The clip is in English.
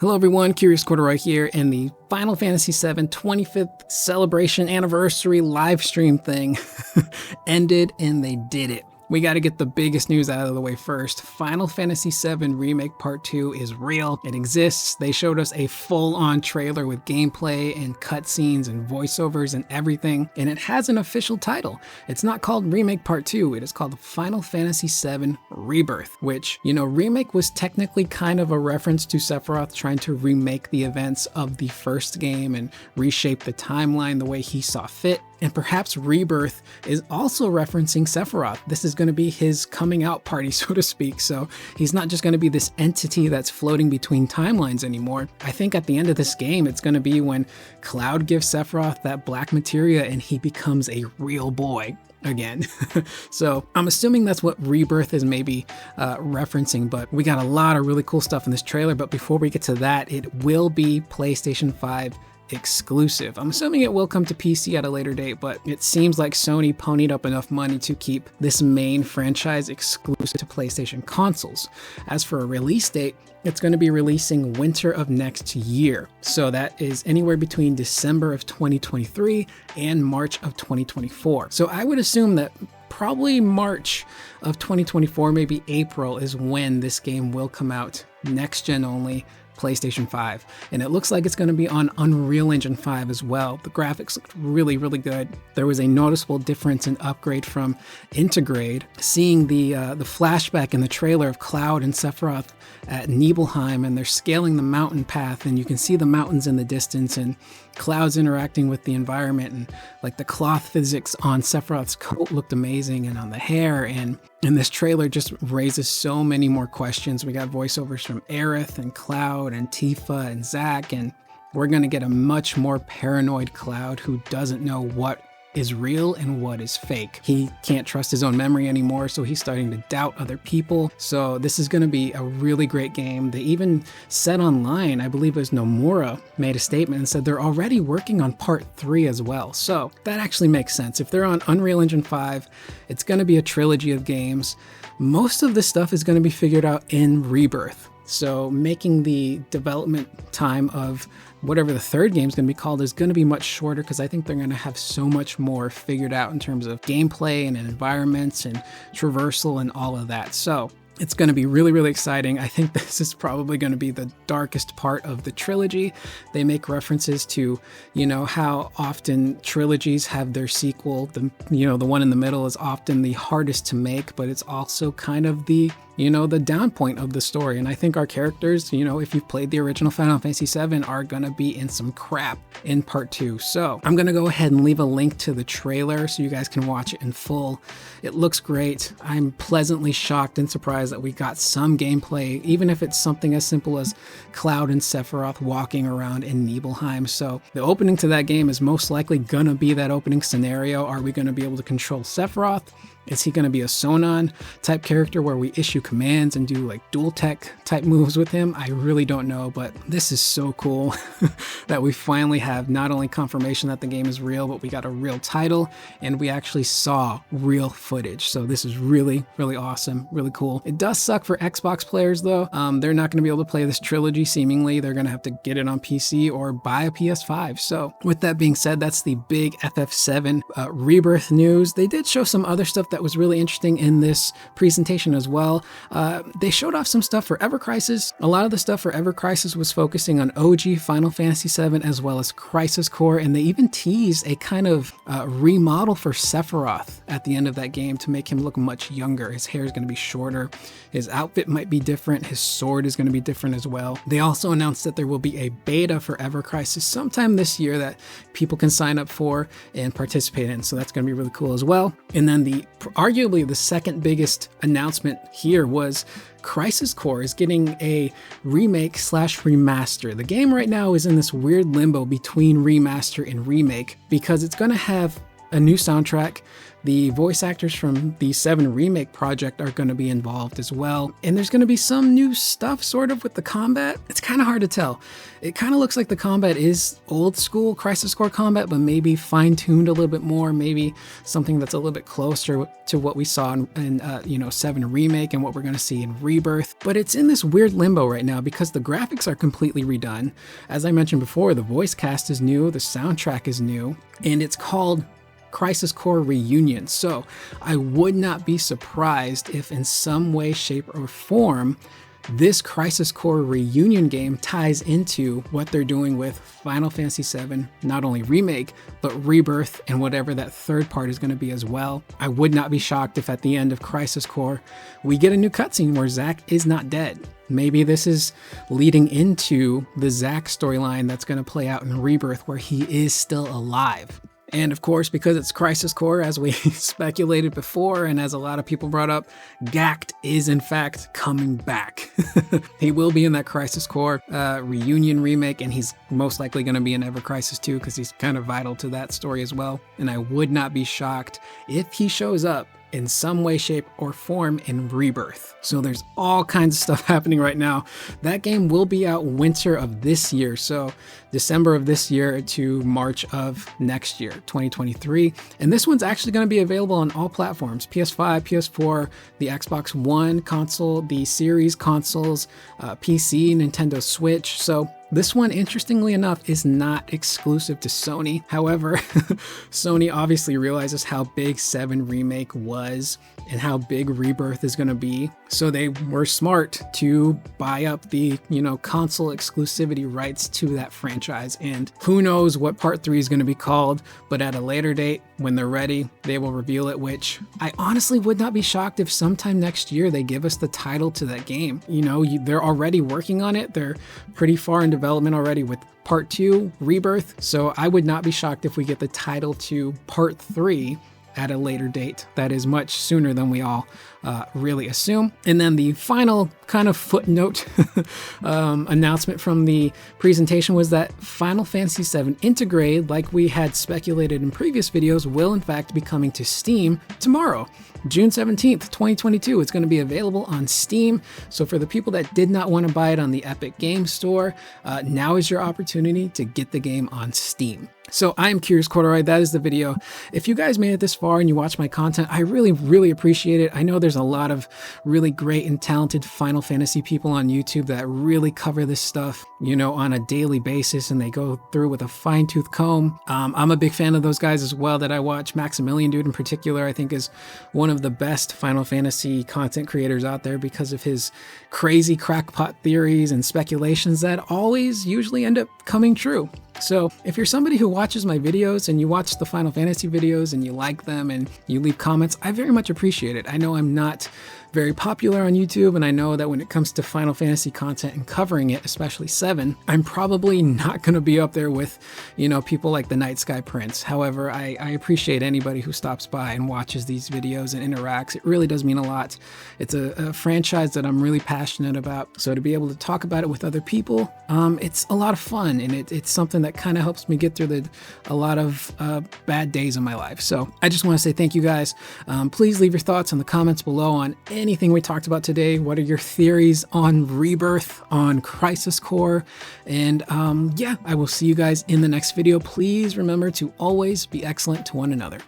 Hello everyone, Curious Corduroy here, and the Final Fantasy VII 25th celebration anniversary live stream thing ended, and they did it. We got to get the biggest news out of the way first. Final Fantasy VII Remake Part 2 is real. It exists. They showed us a full-on trailer with gameplay and cutscenes and voiceovers and everything, and it has an official title. It's not called Remake Part 2. It is called Final Fantasy VII Rebirth, which, Remake was technically kind of a reference to Sephiroth trying to remake the events of the first game and reshape the timeline the way he saw fit. And perhaps Rebirth is also referencing Sephiroth. This is going to be his coming out party, so to speak. So he's not just going to be this entity that's floating between timelines anymore. I think at the end of this game, it's going to be when Cloud gives Sephiroth that black materia and he becomes a real boy again. So I'm assuming that's what Rebirth is maybe referencing, but we got a lot of really cool stuff in this trailer. But before we get to that, it will be PlayStation 5 exclusive. I'm assuming it will come to PC at a later date, but it seems like Sony ponied up enough money to keep this main franchise exclusive to PlayStation consoles. As for a release date, it's going to be releasing winter of next year. So that is anywhere between December of 2023 and March of 2024. So I would assume that probably March of 2024, maybe April, is when this game will come out, next gen only, PlayStation 5. And it looks like it's going to be on Unreal Engine 5 as well. The graphics looked really, really good. There was a noticeable difference in upgrade from Intergrade. Seeing the flashback in the trailer of Cloud and Sephiroth at Nibelheim, and they're scaling the mountain path, and you can see the mountains in the distance, and Cloud's interacting with the environment, and like the cloth physics on Sephiroth's coat looked amazing, and on the hair, and this trailer just raises so many more questions. We got voiceovers from Aerith and Cloud and Tifa and Zack, and we're gonna get a much more paranoid Cloud who doesn't know what is real and what is fake. He can't trust his own memory anymore, so he's starting to doubt other people. So this is going to be a really great game. They even said online, I believe it was Nomura, made a statement and said they're already working on part 3 as well. So that actually makes sense. If they're on Unreal Engine 5, it's going to be a trilogy of games. Most of this stuff is going to be figured out in Rebirth. So making the development time of whatever the third game is going to be called is going to be much shorter, because I think they're going to have so much more figured out in terms of gameplay and environments and traversal and all of that. So it's going to be really, really exciting. I think this is probably going to be the darkest part of the trilogy. They make references to, how often trilogies have their sequel. The one in the middle is often the hardest to make, but it's also kind of the down point of the story. And I think our characters, if you've played the original Final Fantasy VII, are gonna be in some crap in part 2. So I'm gonna go ahead and leave a link to the trailer so you guys can watch it in full. It looks great. I'm pleasantly shocked and surprised that we got some gameplay, even if it's something as simple as Cloud and Sephiroth walking around in Nibelheim. So the opening to that game is most likely gonna be that opening scenario. Are we gonna be able to control Sephiroth? Is he going to be a Sonon type character where we issue commands and do like dual tech type moves with him? I really don't know, but this is so cool that we finally have not only confirmation that the game is real, but we got a real title and we actually saw real footage. So this is really, really awesome, really cool. It does suck for Xbox players though. They're not going to be able to play this trilogy seemingly. They're going to have to get it on PC or buy a PS5. So with that being said, that's the big FF7 Rebirth news. They did show some other stuff that was really interesting in this presentation as well. They showed off some stuff for Ever Crisis. A lot of the stuff for Ever Crisis was focusing on OG Final Fantasy VII as well as Crisis Core, and they even teased a kind of remodel for Sephiroth at the end of that game to make him look much younger. His hair is going to be shorter, his outfit might be different, his sword is going to be different as well. They also announced that there will be a beta for Ever Crisis sometime this year that people can sign up for and participate in, so that's going to be really cool as well. And then arguably the second biggest announcement here was Crisis Core is getting a remake / remaster. The game right now is in this weird limbo between remaster and remake because it's going to have a new soundtrack. The voice actors from the VII Remake project are going to be involved as well. And there's going to be some new stuff sort of with the combat. It's kind of hard to tell. It kind of looks like the combat is old school Crisis Core combat, but maybe fine-tuned a little bit more, maybe something that's a little bit closer to what we saw in VII Remake and what we're going to see in Rebirth. But it's in this weird limbo right now because the graphics are completely redone. As I mentioned before, the voice cast is new, the soundtrack is new, and it's called Crisis Core Reunion. So I would not be surprised if in some way, shape, or form this Crisis Core Reunion game ties into what they're doing with Final Fantasy VII, not only Remake, but Rebirth and whatever that third part is going to be as well. I would not be shocked if at the end of Crisis Core, we get a new cutscene where Zack is not dead. Maybe this is leading into the Zack storyline that's going to play out in Rebirth where he is still alive. And of course, because it's Crisis Core, as we speculated before, and as a lot of people brought up, Gact is in fact coming back. He will be in that Crisis Core Reunion remake, and he's most likely going to be in Ever Crisis 2 because he's kind of vital to that story as well. And I would not be shocked if he shows up in some way, shape, or form in Rebirth. So there's all kinds of stuff happening right now. That game will be out winter of this year, so December of this year to March of next year, 2023. And this one's actually going to be available on all platforms: PS5, PS4, the Xbox One console, the Series consoles, PC, Nintendo Switch. So this one, interestingly enough, is not exclusive to Sony. However, Sony obviously realizes how big VII Remake was and how big Rebirth is going to be. So they were smart to buy up the, console exclusivity rights to that franchise. And who knows what part 3 is going to be called, but at a later date, when they're ready, they will reveal it, which I honestly would not be shocked if sometime next year they give us the title to that game. They're already working on it. They're pretty far in development already with part 2, Rebirth. So I would not be shocked if we get the title to part 3 at a later date. That is much sooner than we all really assume. And then the final kind of footnote announcement from the presentation was that Final Fantasy VII Integrate, like we had speculated in previous videos, will in fact be coming to Steam tomorrow, June 17th, 2022. It's going to be available on Steam. So for the people that did not want to buy it on the Epic Game Store, now is your opportunity to get the game on Steam. So I am Curious Corduroy. That is the video. If you guys made it this far and you watch my content, I really, really appreciate it. I know there's a lot of really great and talented Final Fantasy people on YouTube that really cover this stuff, on a daily basis, and they go through with a fine-tooth comb. I'm a big fan of those guys as well that I watch. Maximilian Dude in particular, I think, is one of the best Final Fantasy content creators out there because of his crazy crackpot theories and speculations that always usually end up coming true. So if you're somebody who watches my videos and you watch the Final Fantasy videos and you like them and you leave comments, I very much appreciate it. I know I'm not very popular on YouTube, and I know that when it comes to Final Fantasy content and covering it, especially 7, I'm probably not going to be up there with, people like the Night Sky Prince. However, I appreciate anybody who stops by and watches these videos and interacts. It really does mean a lot. It's a franchise that I'm really passionate about. So to be able to talk about it with other people, it's a lot of fun, and it's something that kind of helps me get through a lot of bad days in my life. So I just want to say thank you guys. Please leave your thoughts in the comments below on anything we talked about today. What are your theories on Rebirth, on Crisis Core? And I will see you guys in the next video. Please remember to always be excellent to one another.